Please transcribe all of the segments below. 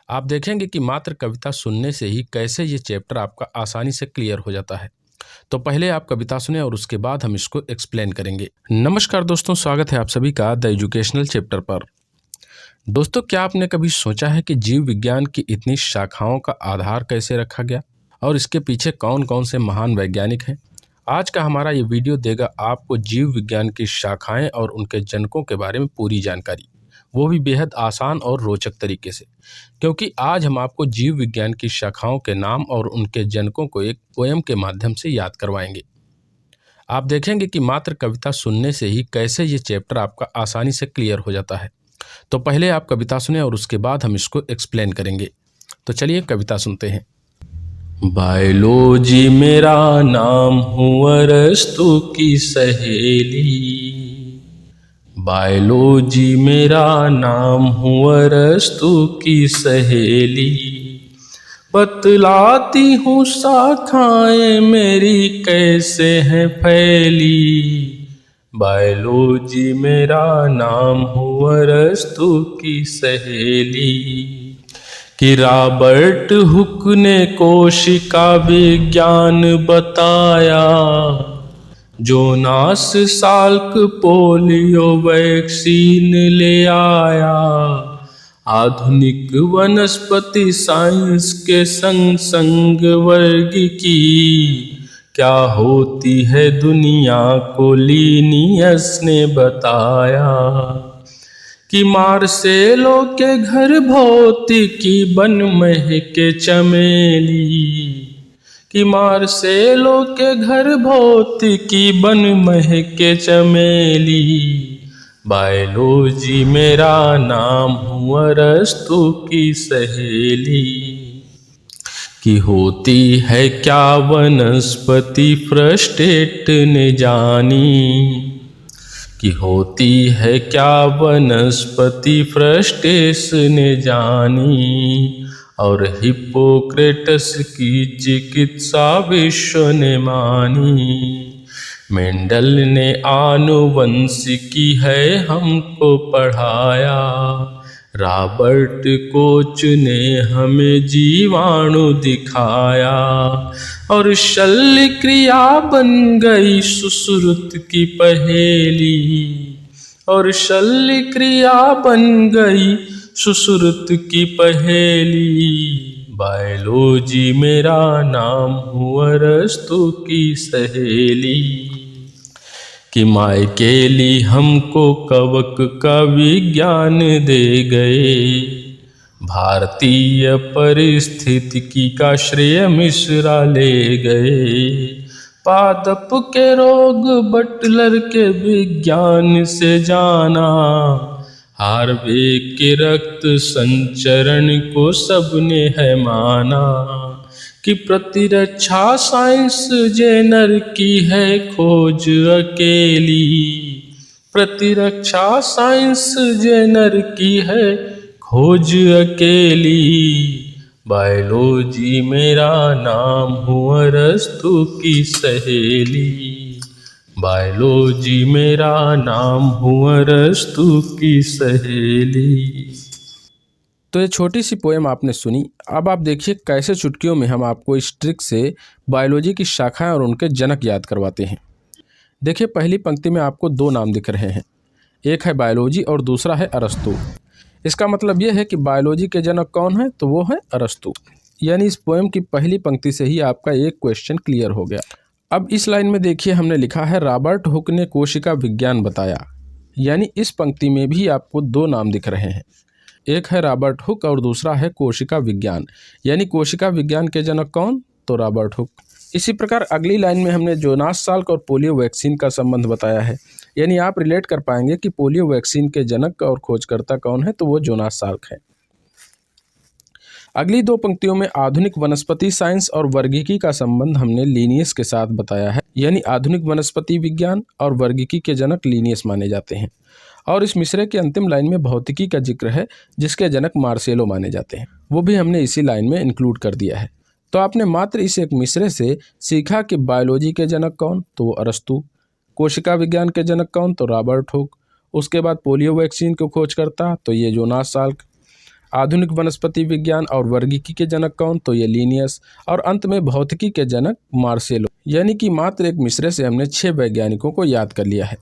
आप देखेंगे कि मात्र कविता सुनने से ही कैसे ये चैप्टर आपका आसानी से क्लियर हो जाता है। तो पहले आप कविता सुने और उसके बाद हम इसको एक्सप्लेन करेंगे। नमस्कार दोस्तों, स्वागत है आप सभी का द एजुकेशनल चैप्टर पर। दोस्तों, क्या आपने कभी सोचा है कि जीव विज्ञान की इतनी शाखाओं का आधार कैसे रखा गया और इसके पीछे कौन कौन से महान वैज्ञानिक हैं? आज का हमारा ये वीडियो देगा आपको जीव विज्ञान की शाखाएं और उनके जनकों के बारे में पूरी जानकारी, वो भी बेहद आसान और रोचक तरीके से, क्योंकि आज हम आपको जीव विज्ञान की शाखाओं के नाम और उनके जनकों को एक पोएम के माध्यम से याद करवाएंगे। आप देखेंगे कि मात्र कविता सुनने से ही कैसे ये चैप्टर आपका आसानी से क्लियर हो जाता है। तो पहले आप कविता सुने और उसके बाद हम इसको एक्सप्लेन करेंगे। तो चलिए कविता सुनते हैं। बायोलॉजी मेरा नाम हूँ अरस्तु की सहेली, बायोलॉजी मेरा नाम हूँ अरस्तु की सहेली, बतलाती हूँ शाखाएं मेरी कैसे हैं फैली, बायोलॉजी मेरा नाम हूँ अरस्तु की सहेली। कि रॉबर्ट हुक ने कोशिका विज्ञान बताया, जोनास साल्क पोलियो वैक्सीन ले आया, आधुनिक वनस्पति साइंस के संग संग वर्ग की क्या होती है दुनिया को लीनियस ने बताया। कि मार्सेलो के घर भौतिकी बन महके चमेली, कि मार्सेलो के घर भौतिकी बन महके चमेली, बायोलॉजी मेरा नाम हूँ अरस्तु की सहेली। कि होती है क्या वनस्पति फ्रस्टेट ने जानी, कि होती है क्या वनस्पति फ्रस्टेस ने जानी, और हिप्पोक्रेटस की चिकित्सा विश्व ने मानी। मेंडल ने आनुवंशिकी है हमको पढ़ाया, रॉबर्ट कोच ने हमें जीवाणु दिखाया, और शल्य क्रिया बन गई सुश्रुत की पहेली, और शल्य क्रिया बन गई सुश्रुत की पहेली, बायोलॉजी मेरा नाम हूँ अरस्तु की सहेली। कि माइकेली हमको कवक का विज्ञान दे गए, भारतीय परिस्थितिकी का श्रेय मिश्रा ले गए, पादप के रोग बटलर के विज्ञान से जाना, हार्वे के रक्त संचरण को सबने है माना। कि प्रतिरक्षा साइंस जेनर की है खोज अकेली, प्रतिरक्षा साइंस जेनर की है खोज अकेली, बायोलॉजी मेरा नाम हूँ अरस्तु की सहेली, बायोलॉजी मेरा नाम हूँ अरस्तु की सहेली। तो ये छोटी सी पोएम आपने सुनी। अब आप देखिए कैसे चुटकियों में हम आपको इस ट्रिक से बायोलॉजी की शाखाएं और उनके जनक याद करवाते हैं। देखिए, पहली पंक्ति में आपको दो नाम दिख रहे हैं, एक है बायोलॉजी और दूसरा है अरस्तु। इसका मतलब यह है कि बायोलॉजी के जनक कौन है, तो वो है अरस्तु। यानी इस पोएम की पहली पंक्ति से ही आपका एक क्वेश्चन क्लियर हो गया। अब इस लाइन में देखिए, हमने लिखा है रॉबर्ट हुक ने कोशिका विज्ञान बताया, यानी इस पंक्ति में भी आपको दो नाम दिख रहे हैं, एक है रॉबर्ट हुक और दूसरा है कोशिका विज्ञान। यानी कोशिका विज्ञान के जनक कौन, तो रॉबर्ट हुक। इसी प्रकार अगली लाइन में हमने जोनास साल्क और पोलियो वैक्सीन का संबंध बताया है, यानी आप रिलेट कर पाएंगे कि पोलियो वैक्सीन के जनक और खोजकर्ता कौन है, तो वो जोनास साल्क है। अगली दो पंक्तियों में आधुनिक वनस्पति साइंस और वर्गीकी का संबंध हमने लीनियस के साथ बताया है, यानी आधुनिक वनस्पति विज्ञान और वर्गीकी के जनक लीनियस माने जाते हैं। और इस मिसरे की अंतिम लाइन में भौतिकी का जिक्र है, जिसके जनक मार्सेलो माने जाते हैं, वो भी हमने इसी लाइन में इंक्लूड कर दिया है। तो आपने मात्र इस एक मिसरे से सीखा कि बायोलॉजी के जनक कौन, तो वो अरस्तु, कोशिका विज्ञान के जनक कौन, तो रॉबर्ट हुक, उसके बाद पोलियो वैक्सीन को खोज करता तो ये जोनास साल्क। आधुनिक वनस्पति विज्ञान और वर्गीकी के जनक कौन, तो ये लिनियस। और अंत में भौतिकी के जनक मार्सेलो। यानी कि मात्र एक मिसरे से हमने 6 वैज्ञानिकों को याद कर लिया है।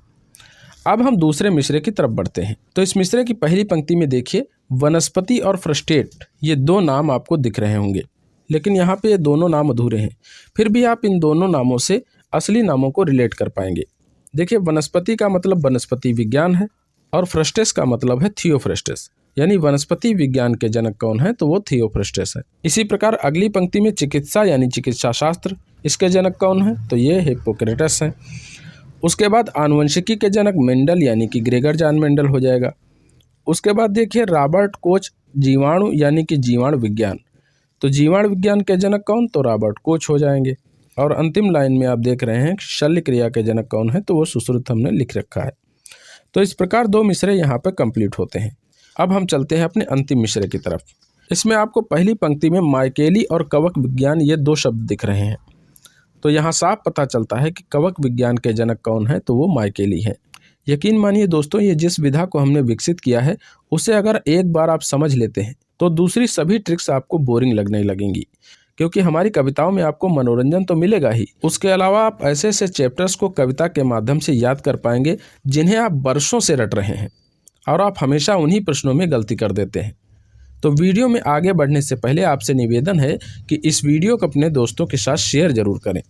अब हम दूसरे मिसरे की तरफ बढ़ते हैं। तो इस मिसरे की पहली पंक्ति में देखिए वनस्पति और फ्रस्टेट, ये 2 नाम आपको दिख रहे होंगे, लेकिन यहाँ पे ये दोनों नाम अधूरे हैं। फिर भी आप इन दोनों नामों से असली नामों को रिलेट कर पाएंगे। देखिए वनस्पति का मतलब वनस्पति विज्ञान है और फ्रस्टेस का मतलब है थियोफ्रस्टेस। यानी वनस्पति विज्ञान के जनक कौन है, तो वो थियोफ्रस्टेस है। इसी प्रकार अगली पंक्ति में चिकित्सा यानी चिकित्सा शास्त्र, इसके जनक कौन है, तो ये हिप्पोक्रेटस हैं। उसके बाद आनुवंशिकी के जनक मेंडल यानी कि ग्रेगर जॉन मेंडल हो जाएगा। उसके बाद देखिए रॉबर्ट कोच जीवाणु यानी कि जीवाणु विज्ञान, तो जीवाणु विज्ञान के जनक कौन, तो रॉबर्ट कोच हो जाएंगे। और अंतिम लाइन में आप देख रहे हैं शल्य क्रिया के जनक कौन है, तो वो सुश्रुत हमने लिख रखा है। तो इस प्रकार 2 मिसरे यहाँ पर कंप्लीट होते हैं। अब हम चलते हैं अपने अंतिम मिसरे की तरफ। इसमें आपको पहली पंक्ति में माइकेली और कवक विज्ञान ये 2 शब्द दिख रहे हैं। तो यहाँ साफ पता चलता है कि कवक विज्ञान के जनक कौन है, तो वो माइकेली है। यकीन मानिए दोस्तों, ये जिस विधा को हमने विकसित किया है उसे अगर एक बार आप समझ लेते हैं तो दूसरी सभी ट्रिक्स आपको बोरिंग लगने लगेंगी, क्योंकि हमारी कविताओं में आपको मनोरंजन तो मिलेगा ही, उसके अलावा आप ऐसे ऐसे चैप्टर्स को कविता के माध्यम से याद कर पाएंगे जिन्हें आप वर्षों से रट रहे हैं और आप हमेशा उन्हीं प्रश्नों में गलती कर देते हैं। तो वीडियो में आगे बढ़ने से पहले आपसे निवेदन है कि इस वीडियो को अपने दोस्तों के साथ शेयर जरूर करें।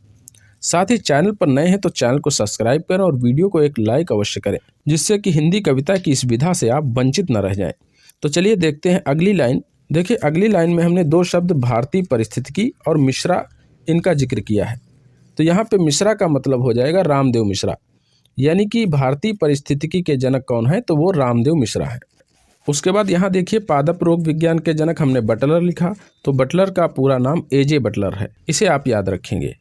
साथ ही चैनल पर नए हैं तो चैनल को सब्सक्राइब करें और वीडियो को एक लाइक अवश्य करें, जिससे कि हिंदी कविता की इस विधा से आप वंचित न रह जाएं। तो चलिए देखते हैं अगली लाइन। देखिए अगली लाइन में हमने 2 शब्द भारतीय परिस्थितिकी और मिश्रा, इनका जिक्र किया है। तो यहाँ पे मिश्रा का मतलब हो जाएगा रामदेव मिश्रा। यानी कि भारतीय परिस्थितिकी के जनक कौन है, तो वो रामदेव मिश्रा है। उसके बाद यहाँ देखिए पादप रोग विज्ञान के जनक हमने बटलर लिखा, तो बटलर का पूरा नाम एजे बटलर है, इसे आप याद रखेंगे।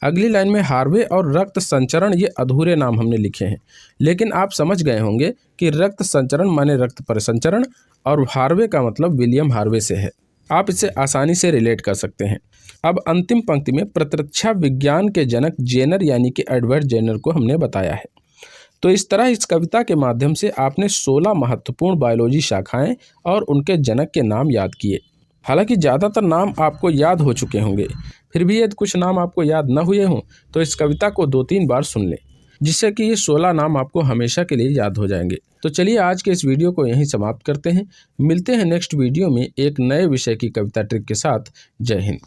अगली लाइन में हार्वे और रक्त संचरण, ये अधूरे नाम हमने लिखे हैं, लेकिन आप समझ गए होंगे कि रक्त संचरण माने रक्त परिसंचरण और हार्वे का मतलब विलियम हार्वे से है। आप इसे आसानी से रिलेट कर सकते हैं। अब अंतिम पंक्ति में प्रतिरक्षा विज्ञान के जनक जेनर यानी कि एडवर्ड जेनर को हमने बताया है। तो इस तरह इस कविता के माध्यम से आपने 16 महत्वपूर्ण बायोलॉजी शाखाएं और उनके जनक के नाम याद किए। हालांकि ज़्यादातर नाम आपको याद हो चुके होंगे, फिर भी यदि कुछ नाम आपको याद न हुए हों तो इस कविता को 2-3 बार सुन लें, जिससे कि ये 16 नाम आपको हमेशा के लिए याद हो जाएंगे। तो चलिए आज के इस वीडियो को यहीं समाप्त करते हैं। मिलते हैं नेक्स्ट वीडियो में एक नए विषय की कविता ट्रिक के साथ। जय हिंद।